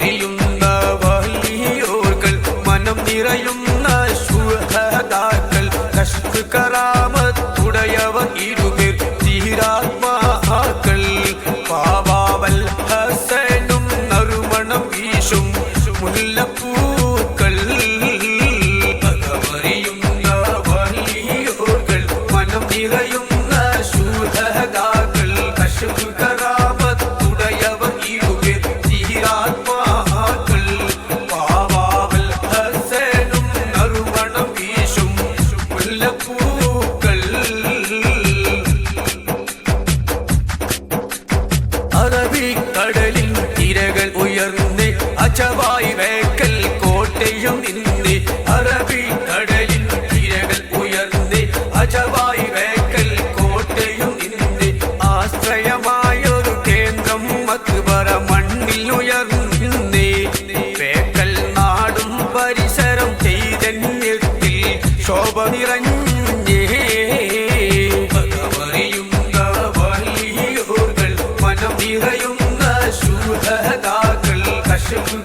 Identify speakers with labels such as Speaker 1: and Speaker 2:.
Speaker 1: അറിയുന്ന വലിയോർകൾ മനം നിറയുന്ന ശുഹദാക്കൾ കശ്ഫ് കറാമത്തുടയവർ ഇരുപേർ ധീരാത്മാക്കൾ പാവാവൽ ഹസനും നറുമണം വീശും മുല്ലപ്പൂക്കൾ അറിയുന്ന വലിയോർകൾ മനം നിറയുന്ന ശുഹദാക്കൾ കശ്ഫ് കറാമത്തുടയവർ ഇരുപേർ ധീരാത്മാക്കൾ പാവാവൽ ഹസനും നറുമണം വീശും മുല്ലപ്പൂക്കൾ അറബിക്കടലിൻ തിരകൾ ഉയർന്ന് അജവായി വേക്കൽ കോട്ടയം നിന്ന് അറബിക്കടലിൻ തിരകൾ ഉയർന്ന് അജവായി വേക്കൽ കോട്ടയം നിന്ന് ആശ്രയമായൊരു കേന്ദ്രം മക്ബറ മണ്ണിൽ ഉയർന്ന് വേക്കൽ നാടും പരിസരം ചൈതന്യത്തിൽ ശോഭ നിറഞ്ഞേ അറിയുന്ന വലിയോർകൾ മനം നിറയുന്ന ശുഹദാക്കൾ കശ്ഫ്